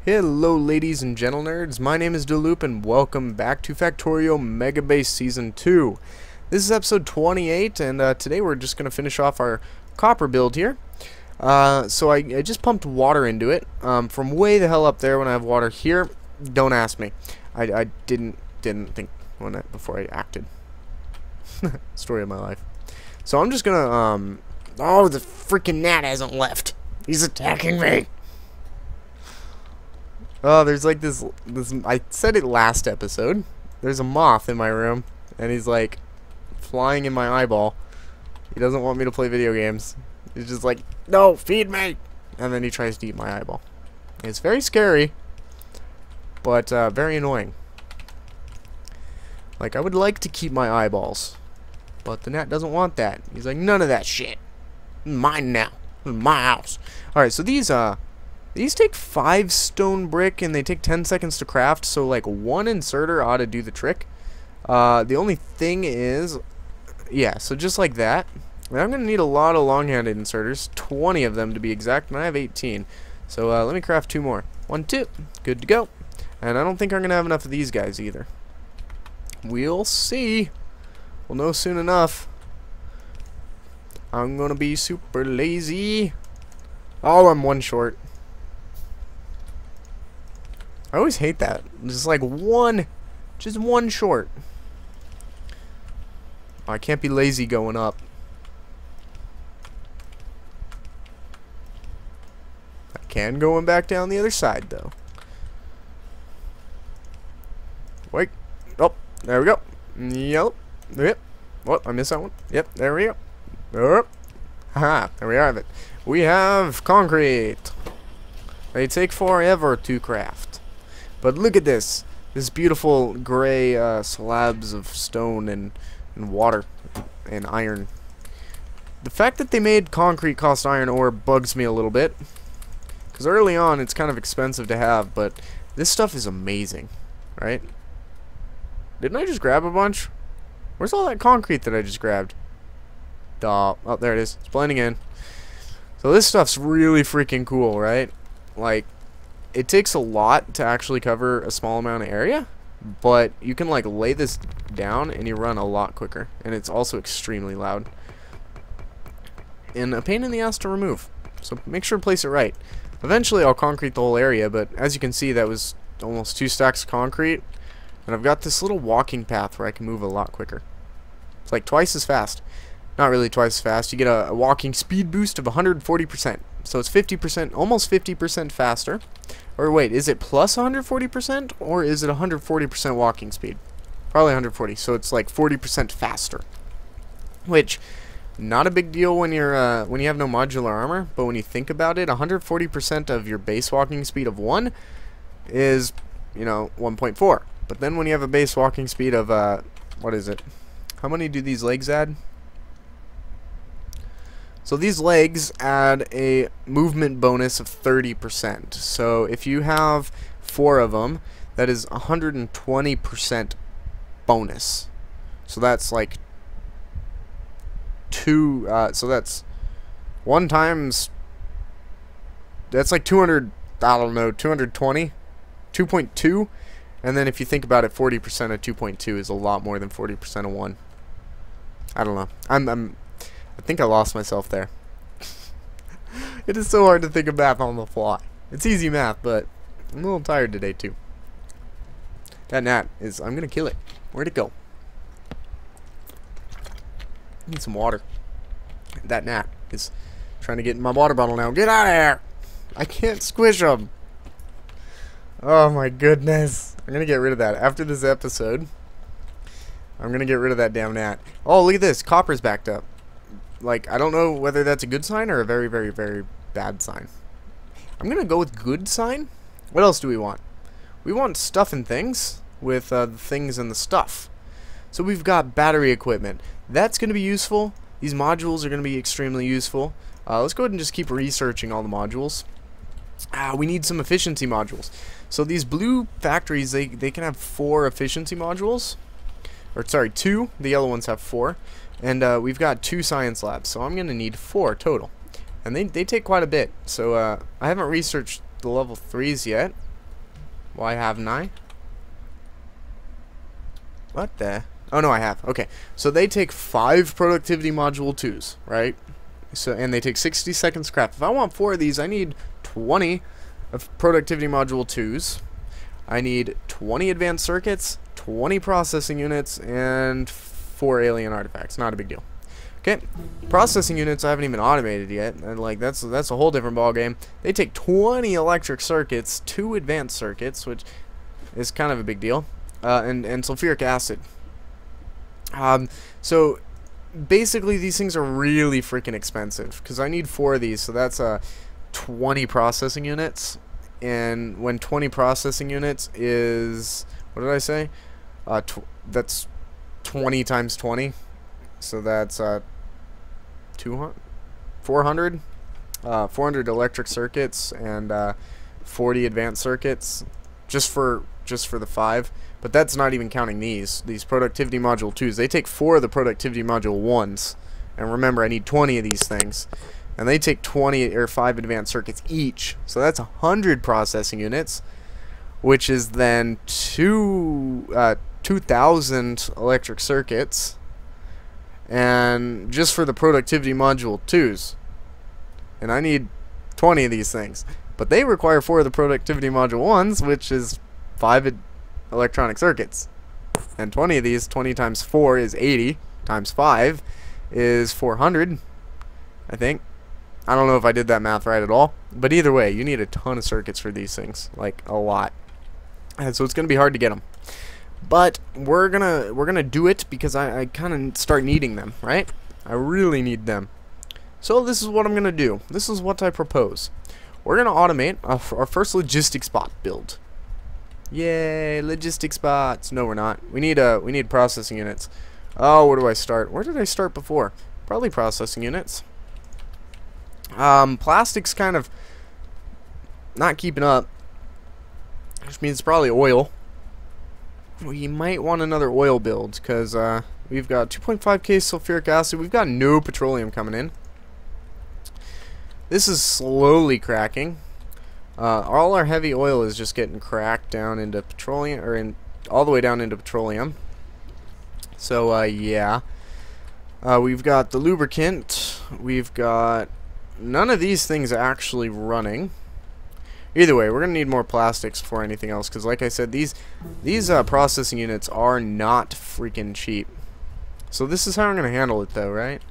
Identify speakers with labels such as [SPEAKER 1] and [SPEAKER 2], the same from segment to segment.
[SPEAKER 1] Hello ladies and gentle nerds, my name is Dylloop and welcome back to Factorio Megabase Season 2. This is episode 28 and today we're just going to finish off our copper build here. So I just pumped water into it from way the hell up there when I have water here. Don't ask me. I didn't think before I acted. Story of my life. So I'm just going to, oh, the freaking gnat hasn't left. He's attacking me. Oh, there's like this, I said it last episode. There's a moth in my room, and he's like flying in my eyeball. He doesn't want me to play video games. He's just like, no, feed me! And then he tries to eat my eyeball. It's very scary, but very annoying. Like, I would like to keep my eyeballs, but the gnat doesn't want that. He's like, none of that shit. Mine now. This is my house. Alright, so these take 5 stone brick and they take 10 seconds to craft, so like one inserter ought to do the trick. The only thing is, yeah, so just like that. And I'm going to need a lot of long-handed inserters, 20 of them to be exact, and I have 18. So let me craft 2 more. 1, 2, good to go. And I don't think I'm going to have enough of these guys either. We'll see. We'll know soon enough. I'm going to be super lazy. Oh, I'm 1 short. I always hate that. Just like just one short. I can't be lazy going up. I can going back down the other side though. Wait. Oh, there we go. Yep. Yep. What? I missed that one. Yep. There we go. Oh. Haha. There we have it. We have concrete. They take forever to craft. But look at this beautiful gray slabs of stone and water and iron. The fact that they made concrete cost iron ore bugs me a little bit, because early on it's kind of expensive to have, but this stuff is amazing, right? Didn't I just grab a bunch? Where's all that concrete that I just grabbed? Oh, there it is. It's blending in. So this stuff's really freaking cool, right? Like, it takes a lot to actually cover a small amount of area, but you can like lay this down and you run a lot quicker, and it's also extremely loud and a pain in the ass to remove, so make sure to place it right. Eventually I'll concrete the whole area, but as you can see, that was almost 2 stacks of concrete, and I've got this little walking path where I can move a lot quicker. It's like twice as fast. Not really twice as fast. You get a walking speed boost of 140%. So it's 50%, almost 50% faster. Or wait, is it plus 140% or is it 140% walking speed? Probably 140. So it's like 40% faster. Which, not a big deal when you're when you have no modular armor, but when you think about it, 140% of your base walking speed of 1 is, you know, 1.4. But then when you have a base walking speed of what is it? How many do these legs add? So these legs add a movement bonus of 30%. So if you have 4 of them, that is 120% bonus. So that's like 2, so that's 1 times, that's like 200, I don't know, 220, 2.2. And then if you think about it, 40% of 2.2 is a lot more than 40% of 1. I don't know. I think I lost myself there. It is so hard to think of math on the fly. It's easy math, but I'm a little tired today too. That gnat is, I'm gonna kill it. Where'd it go? I need some water. That gnat is trying to get in my water bottle now. Get out of here! I can't squish him. Oh my goodness. I'm gonna get rid of that. After this episode, I'm gonna get rid of that damn gnat. Oh, look at this. Copper's backed up. Like, I don't know whether that's a good sign or a very, very, very bad sign. I'm going to go with good sign. What else do we want? We want stuff and things with the things and the stuff. So we've got battery equipment. That's going to be useful. These modules are going to be extremely useful. Let's go ahead and just keep researching all the modules. We need some efficiency modules. So these blue factories, they can have 4 efficiency modules. Or, sorry, 2. The yellow ones have 4. And we've got 2 science labs, so I'm going to need 4 total. And they take quite a bit, so I haven't researched the level 3s yet. Why haven't I? What the? Oh no, I have. Okay, so they take 5 productivity module 2s, right? So, and they take 60 seconds scrap. If I want 4 of these, I need 20 of productivity module 2s. I need 20 advanced circuits, 20 processing units, and 4 alien artifacts. Not a big deal. Okay, processing units I haven't even automated yet, and like that's a whole different ball game. They take 20 electric circuits, 2 advanced circuits, which is kind of a big deal, and sulfuric acid. So basically these things are really freaking expensive because I need 4 of these, so that's 20 processing units, and when 20 processing units is, what did I say? That's 20 times 20, so that's 200, 400, 400 electric circuits and 40 advanced circuits, just for the 5. But that's not even counting these productivity module 2s. They take 4 of the productivity module 1s, and remember, I need 20 of these things, and they take 20 or 5 advanced circuits each. So that's 100 processing units, which is then 2,000 electric circuits, and just for the productivity module 2s, and I need 20 of these things. But they require 4 of the productivity module 1s, which is 5 electronic circuits, and 20 of these, 20 times 4 is 80, times 5 is 400, I think. I don't know if I did that math right at all, but either way, you need a ton of circuits for these things, like a lot, and so it's gonna be hard to get them. But we're gonna do it because I kind of start needing them, right? I really need them. So this is what I'm gonna do. This is what I propose. We're gonna automate our first logistics bot build. Yay, logistics bots. No, we're not. We need processing units. Oh, where do I start? Where did I start before? Probably processing units. Plastic's kind of not keeping up, which means it's probably oil. We might want another oil build because we've got 2.5k sulfuric acid. We've got no petroleum coming in. This is slowly cracking. All our heavy oil is just getting cracked down into petroleum, or all the way down into petroleum. So yeah, we've got the lubricant. We've got none of these things actually running. Either way, we're gonna need more plastics before anything else, because like I said, these processing units are not freaking cheap. So this is how I'm gonna handle it, though, right?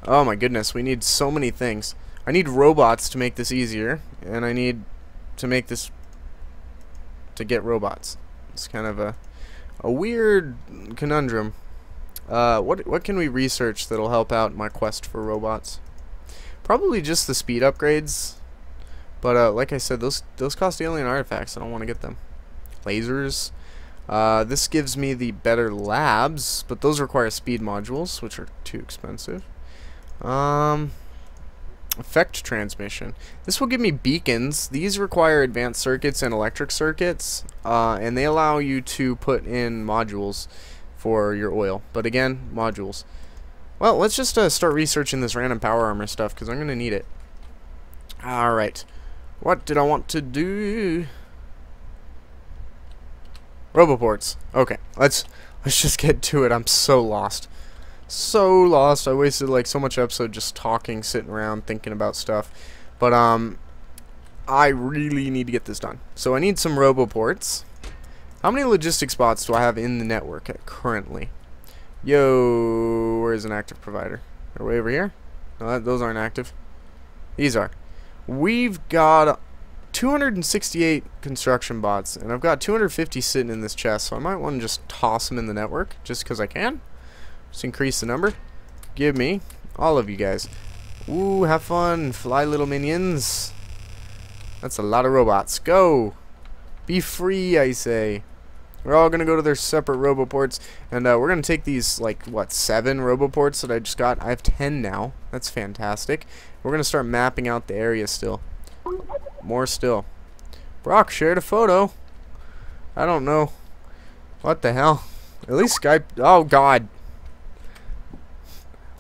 [SPEAKER 1] Oh my goodness, we need so many things. I need robots to make this easier, and I need to make this to get robots. It's kind of a weird conundrum. What can we research that'll help out my quest for robots? Probably just the speed upgrades. But like I said, those cost alien artifacts. I don't want to get them. Lasers. This gives me the better labs, but those require speed modules, which are too expensive. Effect transmission. This will give me beacons. These require advanced circuits and electric circuits, and they allow you to put in modules for your oil. But again, modules. Well, let's just start researching this random power armor stuff, because I'm going to need it. Alright. What did I want to do? Roboports. Okay, let's just get to it. I'm so lost. So lost. I wasted like so much episode just talking, sitting around, thinking about stuff. But I really need to get this done. So I need some roboports. How many logistics bots do I have in the network currently? Yo, where's an active provider? Are we over here? No, those aren't active. These are. We've got 268 construction bots, and I've got 250 sitting in this chest, so I might want to just toss them in the network, just because I can. Just increase the number. Give me all of you guys. Ooh, have fun, fly little minions. That's a lot of robots. Go! Be free, I say. We're all going to go to their separate roboports, and we're going to take these, like, what, 7 roboports that I just got? I have 10 now. That's fantastic. We're going to start mapping out the area still. More still. Brock shared a photo. I don't know. What the hell? At least Skype... Oh, God.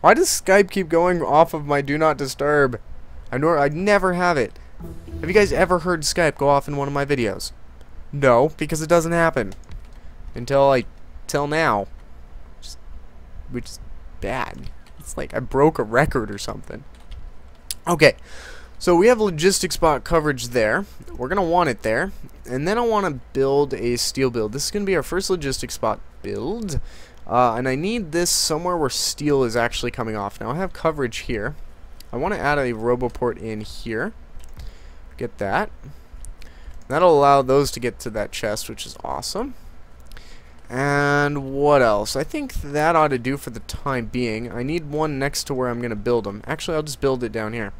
[SPEAKER 1] Why does Skype keep going off of my Do Not Disturb? I never have it. Have you guys ever heard Skype go off in one of my videos? No, because it doesn't happen. Till now. Which is bad. It's like I broke a record or something. Okay. So we have logistics spot coverage there. We're going to want it there. And then I want to build a steel build. This is going to be our first logistics spot build. And I need this somewhere where steel is actually coming off. Now I have coverage here. I want to add a roboport in here. Get that. That'll allow those to get to that chest, which is awesome. And what else? I think that ought to do for the time being. I need one next to where I'm going to build them. Actually, I'll just build it down here.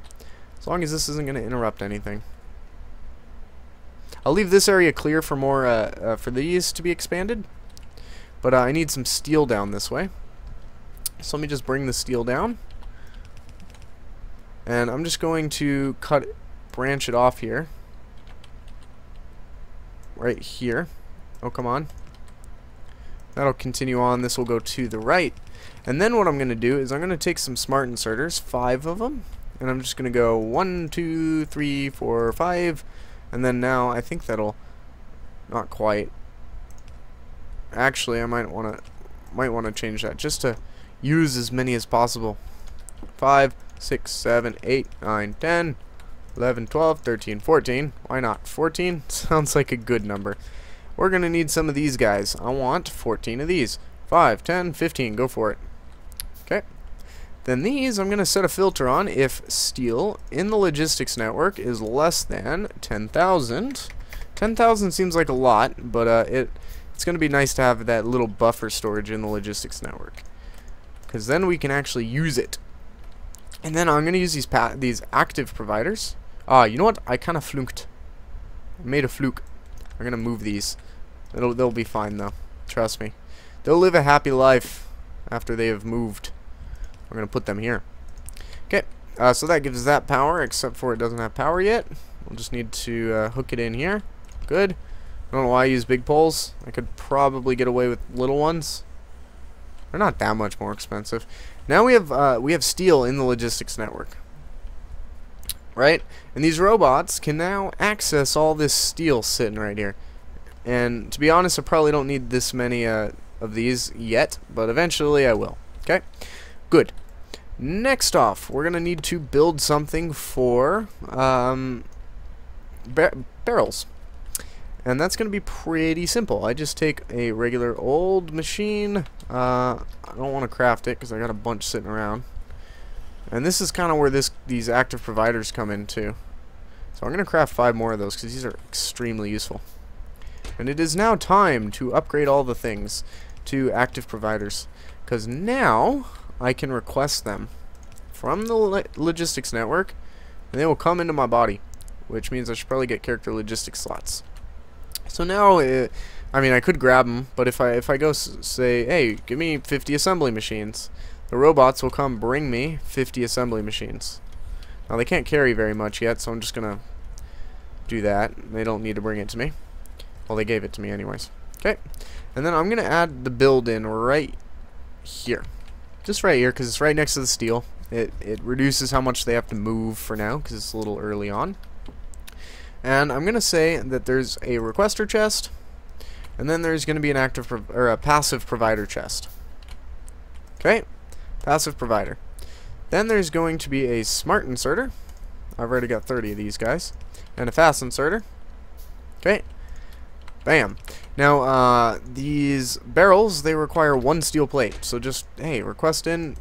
[SPEAKER 1] As long as this isn't going to interrupt anything. I'll leave this area clear for more for these to be expanded. But I need some steel down this way. So let me just bring the steel down. And I'm just going to branch it off here. Right here. Oh, come on. That'll continue on. This will go to the right. And then what I'm going to do is I'm going to take some smart inserters, 5 of them. And I'm just going to go 1, 2, 3, 4, 5. And then now I think that'll not quite. Actually, I might want to change that just to use as many as possible. 5, 6, 7, 8, 9, 10, 11, 12, 13, 14. Why not? 14 sounds like a good number. We're going to need some of these guys. I want 14 of these. 5, 10, 15. Go for it. Okay. Then these, I'm going to set a filter on if steel in the logistics network is less than 10,000. 10,000 seems like a lot, but it's going to be nice to have that little buffer storage in the logistics network, because then we can actually use it. And then I'm going to use these active providers. You know what? I kind of flunked. I made a fluke. I'm going to move these. They'll be fine though. Trust me. They'll live a happy life after they have moved. We're going to put them here. Okay, so that gives that power, except for it doesn't have power yet. We'll just need to hook it in here. Good. I don't know why I use big poles. I could probably get away with little ones. They're not that much more expensive. Now we have steel in the logistics network, right? And these robots can now access all this steel sitting right here. And to be honest, I probably don't need this many of these yet, but eventually I will. Okay. Good. Next off, we're going to need to build something for barrels. And that's going to be pretty simple. I just take a regular old machine. I don't want to craft it because I got a bunch sitting around. And this is kind of where these active providers come in too. So I'm going to craft 5 more of those because these are extremely useful. And it is now time to upgrade all the things to active providers, because now I can request them from the logistics network, and they will come into my body, which means I should probably get character logistics slots. So now, I mean, I could grab them, but if I go say, hey, give me 50 assembly machines, the robots will come bring me 50 assembly machines. Now they can't carry very much yet, so I'm just gonna do that. They don't need to bring it to me. Well, they gave it to me anyways. Okay, and then I'm gonna add the build in right here. Just right here, because it's right next to the steel. It reduces how much they have to move for now, because it's a little early on. And I'm going to say that there's a requester chest, and then there's going to be an active or a passive provider chest. Okay, passive provider. Then there's going to be a smart inserter. I've already got 30 of these guys. And a fast inserter. Okay, bam. Now, these barrels, they require 1 steel plate. So just, hey, request in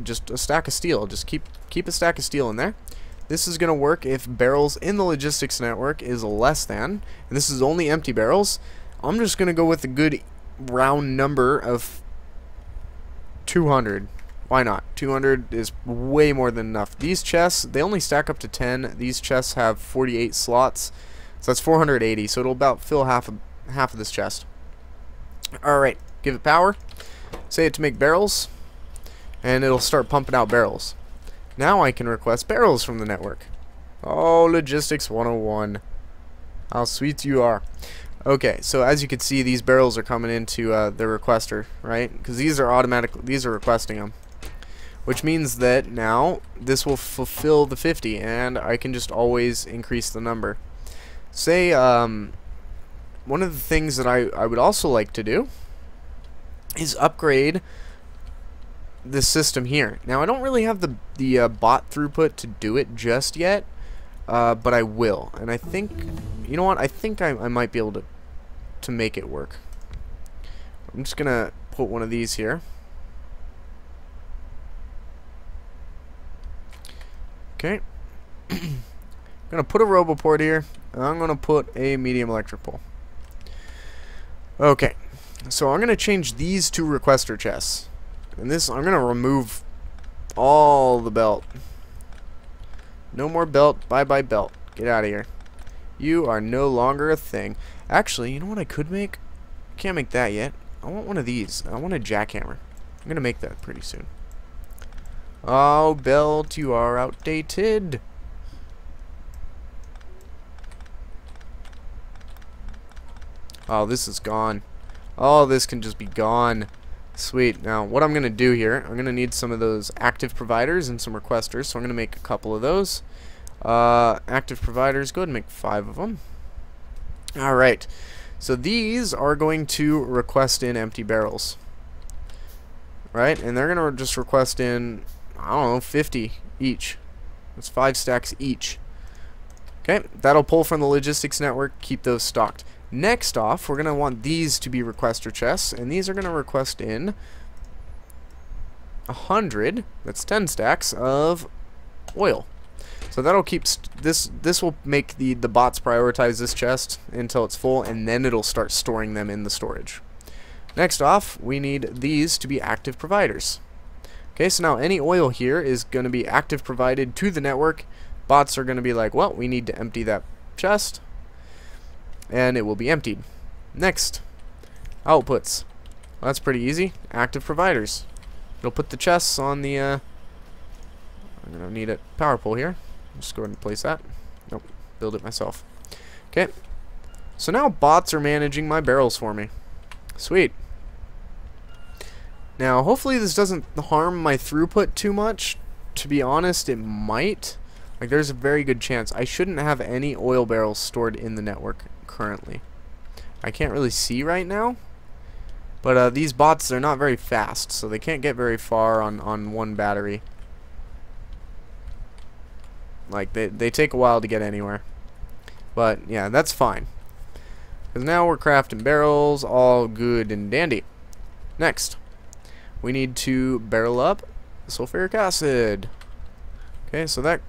[SPEAKER 1] just a stack of steel. Just keep a stack of steel in there. This is going to work if barrels in the logistics network is less than, and this is only empty barrels. I'm just going to go with a good round number of 200. Why not? 200 is way more than enough. These chests, they only stack up to 10. These chests have 48 slots, so that's 480. So it'll about fill half of this chest. Alright, give it power. Say it to make barrels, and it'll start pumping out barrels. Now I can request barrels from the network. Oh, Logistics 101. How sweet you are. Okay, so as you can see, these barrels are coming into the requester, right? Because these are requesting them. Which means that now this will fulfill the 50, and I can just always increase the number. Say one of the things that I would also like to do is upgrade this system here. Now, I don't really have the bot throughput to do it just yet, but I will. And I think, you know what? I think I might be able to make it work. I'm just gonna put one of these here. Okay. I'm gonna put a roboport here. And I'm gonna put a medium electric pole. Okay. So I'm gonna change these two requester chests. And this, I'm gonna remove all the belt. No more belt. Bye bye belt. Get out of here. You are no longer a thing. Actually, you know what I could make? Can't make that yet. I want one of these. I want a jackhammer. I'm gonna make that pretty soon. Oh, belt, you are outdated. Oh, this is gone. Oh, this can just be gone. Sweet. Now, what I'm going to do here, I'm going to need some of those active providers and some requesters, so I'm going to make a couple of those. Active providers, go ahead and make 5 of them. Alright. So these are going to request in empty barrels. Right? And they're going to just request in, I don't know, 50 each. That's 5 stacks each. Okay, that'll pull from the logistics network, keep those stocked. Next off, we're going to want these to be requester chests, and these are going to request in 100, that's 10 stacks, of oil. So that'll keep, this will make the bots prioritize this chest until it's full, and then it'll start storing them in the storage. Next off, we need these to be active providers. Okay, so now any oil here is going to be active provided to the network. Bots are going to be like, well, we need to empty that chest, and it will be emptied. Next, outputs. Well, that's pretty easy. Active providers. It'll put the chests on the, I'm going to need a power pole here. Just go ahead and place that. Nope, build it myself. Okay, so now bots are managing my barrels for me. Sweet. Now, hopefully this doesn't harm my throughput too much. To be honest, it might. Like, there's a very good chance. I shouldn't have any oil barrels stored in the network currently. I can't really see right now. But these bots, they're not very fast, so they can't get very far on one battery. Like, they take a while to get anywhere. But, yeah, that's fine. Because now we're crafting barrels, all good and dandy. Next, we need to barrel up sulfuric acid. Okay, so that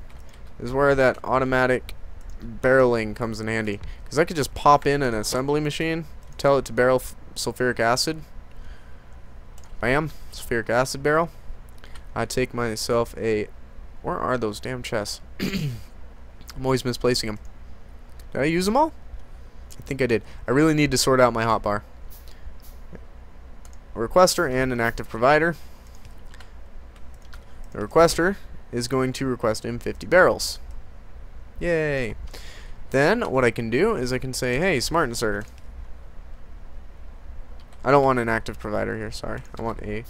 [SPEAKER 1] is where that automatic barreling comes in handy. Because I could just pop in an assembly machine, tell it to barrel sulfuric acid. Bam, sulfuric acid barrel. I take myself a... Where are those damn chests? I'm always misplacing them. Did I use them all? I think I did. I really need to sort out my hotbar. A requester and an active provider. The requester is going to request in 50 barrels. Yay. Then what I can do is I can say, hey, smart inserter. I don't want an active provider here, sorry. I want a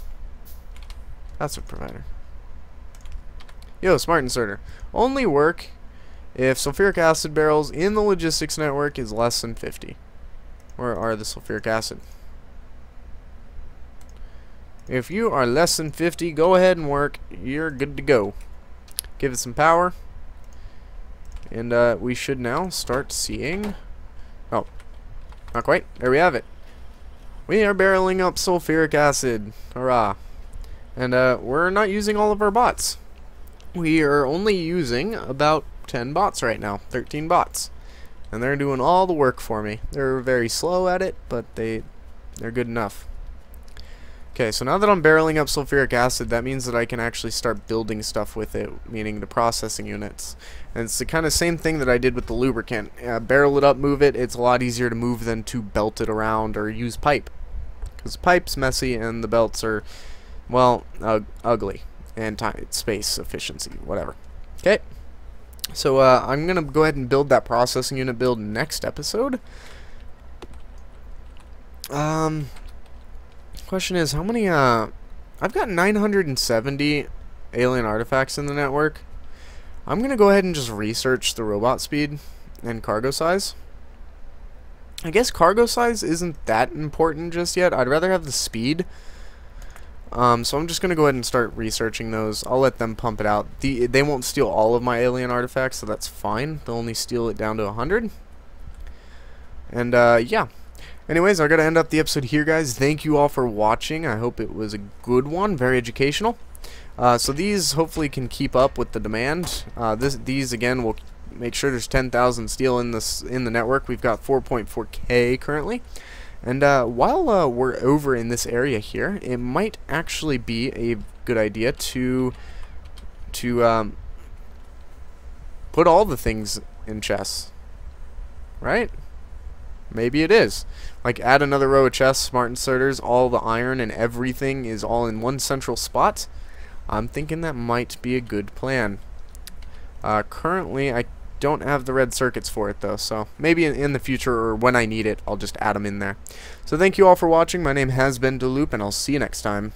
[SPEAKER 1] passive provider. Yo, smart inserter. Only work if sulfuric acid barrels in the logistics network is less than 50. Where are the sulfuric acid? If you are less than 50, go ahead and work. You're good to go. Give it some power. And we should now start seeing... Oh, not quite. There we have it. We are barreling up sulfuric acid. Hurrah. And we're not using all of our bots. We are only using about 10 bots right now. 13 bots. And they're doing all the work for me. They're very slow at it, but they're good enough. Okay, so now that I'm barreling up sulfuric acid, that means that I can actually start building stuff with it, meaning the processing units. And it's the kind of same thing that I did with the lubricant. Barrel it up, move it. It's a lot easier to move than to belt it around or use pipe. Because pipe's messy and the belts are, well, ugly. And time, space, efficiency, whatever. Okay. So I'm going to go ahead and build that processing unit build next episode. Question is, how many, I've got 970 alien artifacts in the network. I'm going to go ahead and just research the robot speed and cargo size. I guess cargo size isn't that important just yet. I'd rather have the speed. So I'm just going to go ahead and start researching those. I'll let them pump it out. They won't steal all of my alien artifacts, so that's fine. They'll only steal it down to 100. And, yeah. Anyways, I got to end up the episode here, guys. Thank you all for watching. I hope it was a good one. Very educational. So these hopefully can keep up with the demand. These, again, will make sure there's 10,000 steel in the network. We've got 4.4K currently. And while we're over in this area here, it might actually be a good idea to put all the things in chests, right? Maybe it is. Like, add another row of chests, smart inserters, all the iron and everything is all in one central spot. I'm thinking that might be a good plan. Currently, I don't have the red circuits for it though, so maybe in the future or when I need it, I'll just add them in there. So thank you all for watching. My name has been Dylloop, and I'll see you next time.